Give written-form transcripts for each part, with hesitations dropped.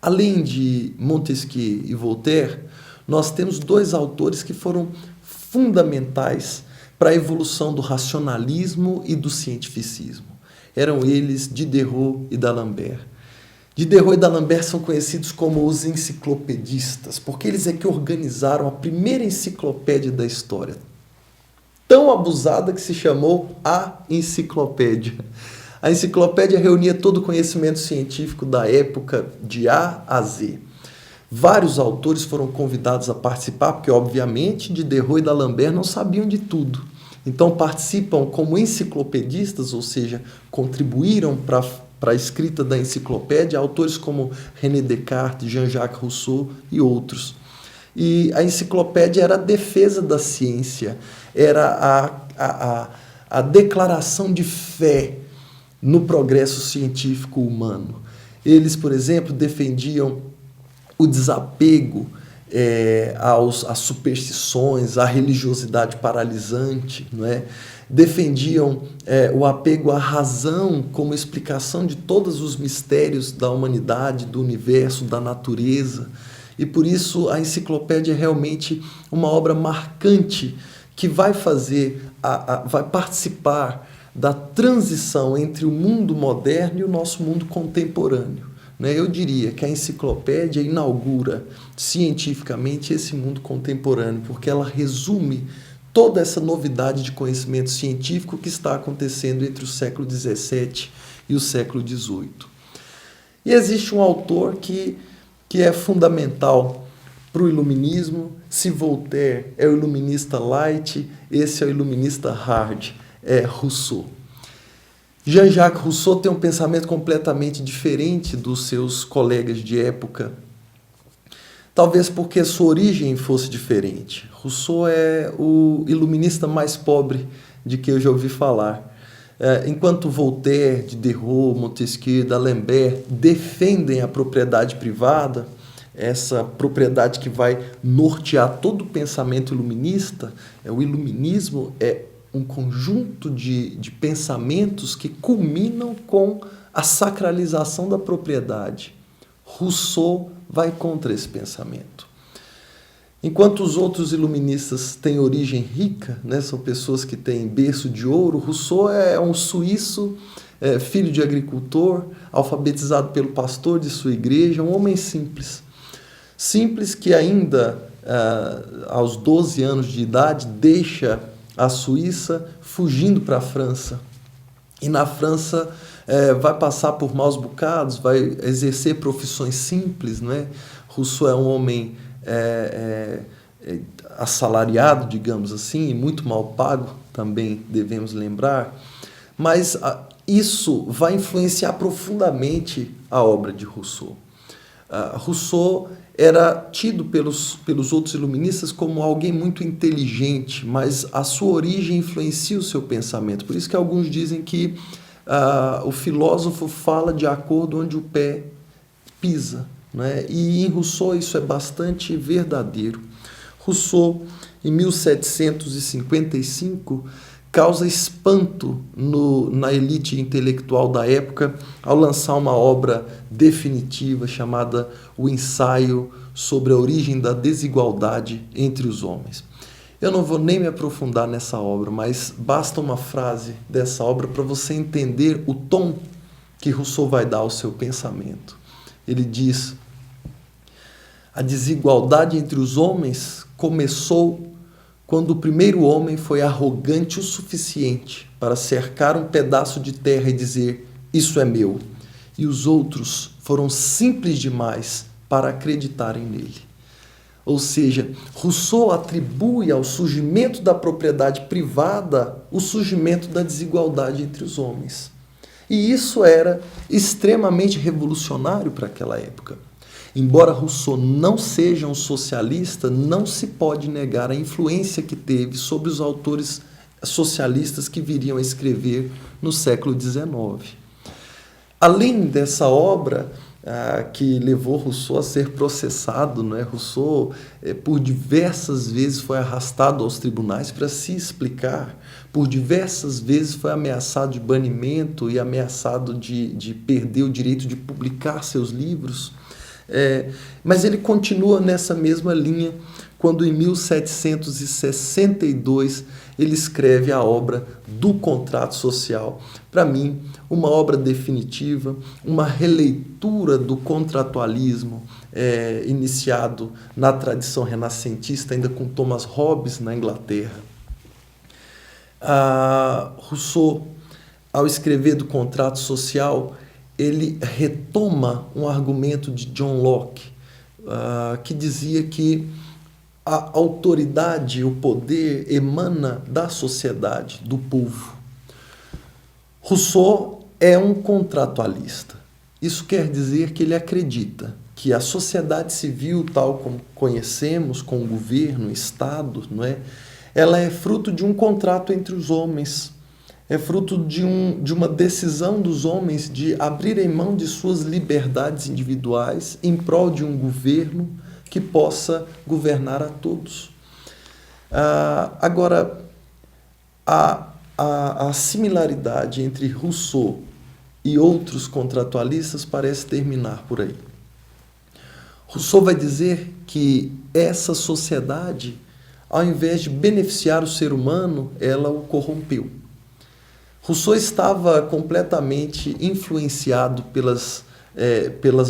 Além de Montesquieu e Voltaire, nós temos dois autores que foram fundamentais para a evolução do racionalismo e do cientificismo. Eram eles Diderot e D'Alembert. Diderot e D'Alembert são conhecidos como os enciclopedistas, porque eles é que organizaram a primeira enciclopédia da história, tão abusada que se chamou a Enciclopédia. A enciclopédia reunia todo o conhecimento científico da época de A a Z. Vários autores foram convidados a participar, porque, obviamente, Diderot e D'Alembert não sabiam de tudo. Então, participam como enciclopedistas, ou seja, contribuíram para a escrita da enciclopédia, autores como René Descartes, Jean-Jacques Rousseau e outros. E a enciclopédia era a defesa da ciência, era a declaração de fé no progresso científico humano. Eles, por exemplo, defendiam o desapego às superstições, à religiosidade paralisante, não é? Defendiam o apego à razão como explicação de todos os mistérios da humanidade, do universo, da natureza. E por isso a enciclopédia é realmente uma obra marcante que vai vai participar da transição entre o mundo moderno e o nosso mundo contemporâneo. Eu diria que a enciclopédia inaugura cientificamente esse mundo contemporâneo, porque ela resume toda essa novidade de conhecimento científico que está acontecendo entre o século XVII e o século XVIII. E existe um autor que é fundamental para o iluminismo. Se Voltaire é o iluminista light, esse é o iluminista hard, é Rousseau. Jean-Jacques Rousseau tem um pensamento completamente diferente dos seus colegas de época, talvez porque sua origem fosse diferente. Rousseau é o iluminista mais pobre de que eu já ouvi falar. Enquanto Voltaire, Diderot, Montesquieu, D'Alembert defendem a propriedade privada, essa propriedade que vai nortear todo o pensamento iluminista, o iluminismo é um conjunto de pensamentos que culminam com a sacralização da propriedade. Rousseau vai contra esse pensamento. Enquanto os outros iluministas têm origem rica, são pessoas que têm berço de ouro, Rousseau é um suíço, filho de agricultor, alfabetizado pelo pastor de sua igreja, um homem simples. Simples que ainda, aos 12 anos de idade, deixa a Suíça fugindo para a França. E na França vai passar por maus bocados, vai exercer profissões simples. Rousseau é um homem assalariado, digamos assim, e muito mal pago, também devemos lembrar. Mas isso vai influenciar profundamente a obra de Rousseau. Rousseau era tido pelos outros iluministas como alguém muito inteligente, mas a sua origem influencia o seu pensamento. Por isso que alguns dizem que o filósofo fala de acordo onde o pé pisa. E em Rousseau isso é bastante verdadeiro. Rousseau, em 1755, causa espanto na elite intelectual da época ao lançar uma obra definitiva chamada O Ensaio sobre a Origem da Desigualdade entre os Homens. Eu não vou nem me aprofundar nessa obra, mas basta uma frase dessa obra para você entender o tom que Rousseau vai dar ao seu pensamento. Ele diz: a desigualdade entre os homens começou quando o primeiro homem foi arrogante o suficiente para cercar um pedaço de terra e dizer: isso é meu, e os outros foram simples demais para acreditarem nele. Ou seja, Rousseau atribui ao surgimento da propriedade privada o surgimento da desigualdade entre os homens. E isso era extremamente revolucionário para aquela época. Embora Rousseau não seja um socialista, não se pode negar a influência que teve sobre os autores socialistas que viriam a escrever no século XIX. Além dessa obra, que levou Rousseau a ser processado, Rousseau, por diversas vezes, foi arrastado aos tribunais para se explicar, por diversas vezes foi ameaçado de banimento e ameaçado de perder o direito de publicar seus livros. Mas ele continua nessa mesma linha quando, em 1762, ele escreve a obra do Contrato Social. Para mim, uma obra definitiva, uma releitura do contratualismo iniciado na tradição renascentista, ainda com Thomas Hobbes na Inglaterra. Rousseau, ao escrever do Contrato Social, ele retoma um argumento de John Locke, que dizia que a autoridade, o poder emana da sociedade, do povo. Rousseau é um contratualista. Isso quer dizer que ele acredita que a sociedade civil, tal como conhecemos, com o governo, o Estado, não é? Ela é fruto de um contrato entre os homens, é fruto de uma decisão dos homens de abrirem mão de suas liberdades individuais em prol de um governo que possa governar a todos. Agora, a similaridade entre Rousseau e outros contratualistas parece terminar por aí. Rousseau vai dizer que essa sociedade, ao invés de beneficiar o ser humano, ela o corrompeu. Rousseau estava completamente influenciado pelas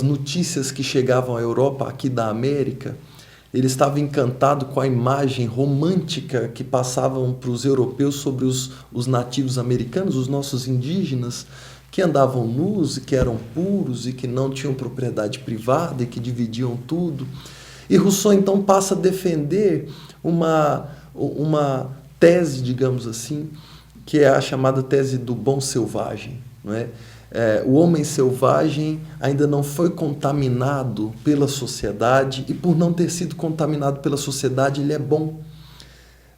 notícias que chegavam à Europa, aqui da América. Ele estava encantado com a imagem romântica que passavam para os europeus sobre os nativos americanos, os nossos indígenas, que andavam nus e que eram puros e que não tinham propriedade privada e que dividiam tudo. E Rousseau então passa a defender uma tese, digamos assim, que é a chamada tese do bom selvagem, não é? O homem selvagem ainda não foi contaminado pela sociedade e, por não ter sido contaminado pela sociedade, ele é bom.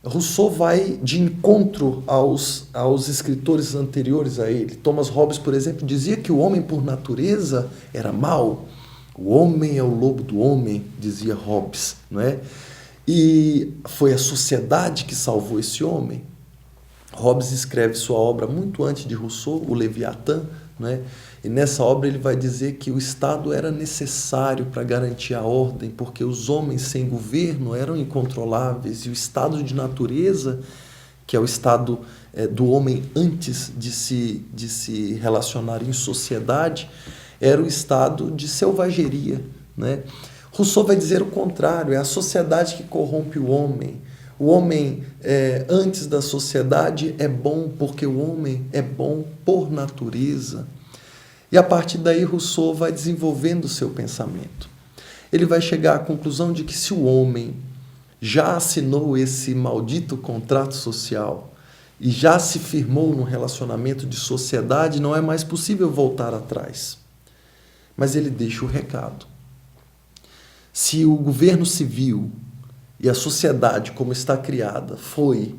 Rousseau vai de encontro aos escritores anteriores a ele. Thomas Hobbes, por exemplo, dizia que o homem, por natureza, era mau. O homem é o lobo do homem, dizia Hobbes, não é? E foi a sociedade que salvou esse homem. Hobbes escreve sua obra muito antes de Rousseau, o Leviatã, não é? E nessa obra ele vai dizer que o Estado era necessário para garantir a ordem, porque os homens sem governo eram incontroláveis, e o estado de natureza, que é o estado do homem antes de se relacionar em sociedade, era o estado de selvageria, né? Rousseau vai dizer o contrário, é a sociedade que corrompe o homem. O homem, antes da sociedade, é bom porque o homem é bom por natureza. E a partir daí, Rousseau vai desenvolvendo o seu pensamento. Ele vai chegar à conclusão de que, se o homem já assinou esse maldito contrato social e já se firmou num relacionamento de sociedade, não é mais possível voltar atrás. Mas ele deixa o recado. Se o governo civil e a sociedade, como está criada, foi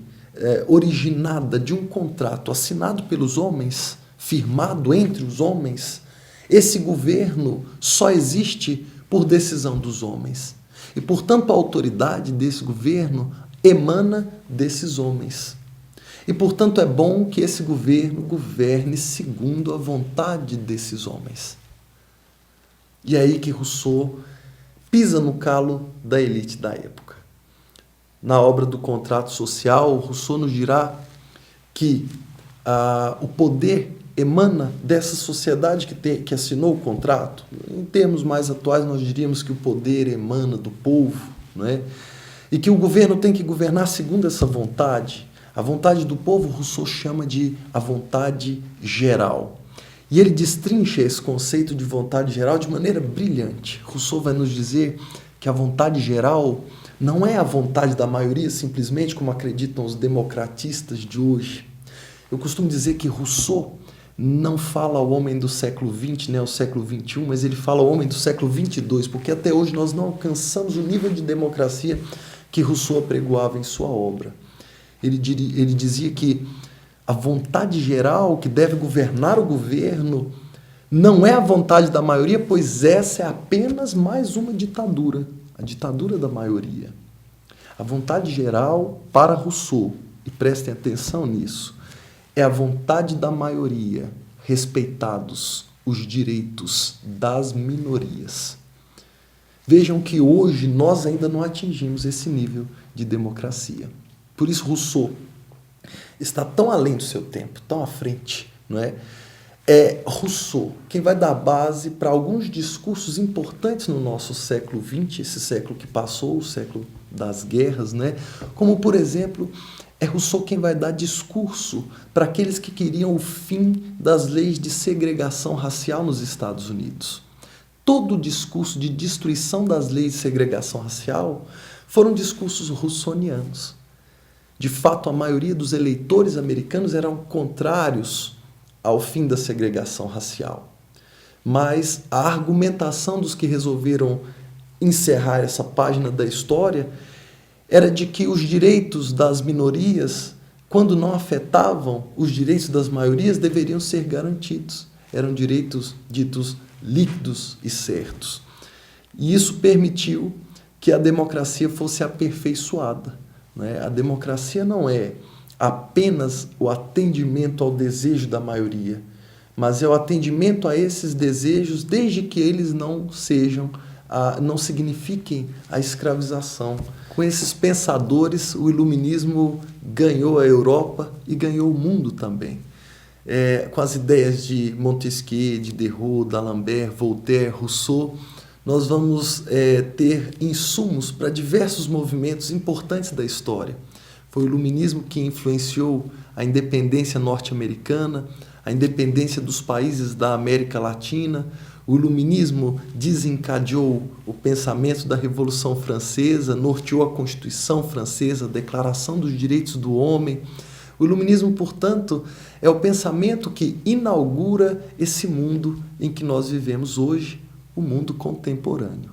originada de um contrato assinado pelos homens, firmado entre os homens, esse governo só existe por decisão dos homens. E, portanto, a autoridade desse governo emana desses homens. E, portanto, é bom que esse governo governe segundo a vontade desses homens. E é aí que Rousseau pisa no calo da elite da época. Na obra do Contrato Social, Rousseau nos dirá que o poder emana dessa sociedade que assinou o contrato. Em termos mais atuais, nós diríamos que o poder emana do povo, não é? E que o governo tem que governar segundo essa vontade. A vontade do povo, Rousseau chama de a vontade geral. E ele destrincha esse conceito de vontade geral de maneira brilhante. Rousseau vai nos dizer que a vontade geral não é a vontade da maioria, simplesmente como acreditam os democratistas de hoje. Eu costumo dizer que Rousseau não fala ao homem do século XX, né, ao século XXI, mas ele fala ao homem do século XXII, porque até hoje nós não alcançamos o nível de democracia que Rousseau apregoava em sua obra. Ele dizia que a vontade geral que deve governar o governo não é a vontade da maioria, pois essa é apenas mais uma ditadura, a ditadura da maioria. A vontade geral, para Rousseau, e prestem atenção nisso, é a vontade da maioria, respeitados os direitos das minorias. Vejam que hoje nós ainda não atingimos esse nível de democracia. Por isso Rousseau está tão além do seu tempo, tão à frente, não é? É Rousseau quem vai dar base para alguns discursos importantes no nosso século XX, esse século que passou, o século das guerras, né? Como, por exemplo, é Rousseau quem vai dar discurso para aqueles que queriam o fim das leis de segregação racial nos Estados Unidos. Todo o discurso de destruição das leis de segregação racial foram discursos russonianos. De fato, a maioria dos eleitores americanos eram contrários ao fim da segregação racial. Mas a argumentação dos que resolveram encerrar essa página da história era de que os direitos das minorias, quando não afetavam os direitos das maiorias, deveriam ser garantidos. Eram direitos ditos líquidos e certos. E isso permitiu que a democracia fosse aperfeiçoada, né? A democracia não é apenas o atendimento ao desejo da maioria, mas é o atendimento a esses desejos desde que eles não signifiquem a escravização. Com esses pensadores, o iluminismo ganhou a Europa e ganhou o mundo também. Com as ideias de Montesquieu, de Diderot, d'Alembert, Voltaire, Rousseau, nós vamos ter insumos para diversos movimentos importantes da história. Foi o iluminismo que influenciou a independência norte-americana, a independência dos países da América Latina. O iluminismo desencadeou o pensamento da Revolução Francesa, norteou a Constituição Francesa, a Declaração dos Direitos do Homem. O iluminismo, portanto, é o pensamento que inaugura esse mundo em que nós vivemos hoje, o mundo contemporâneo.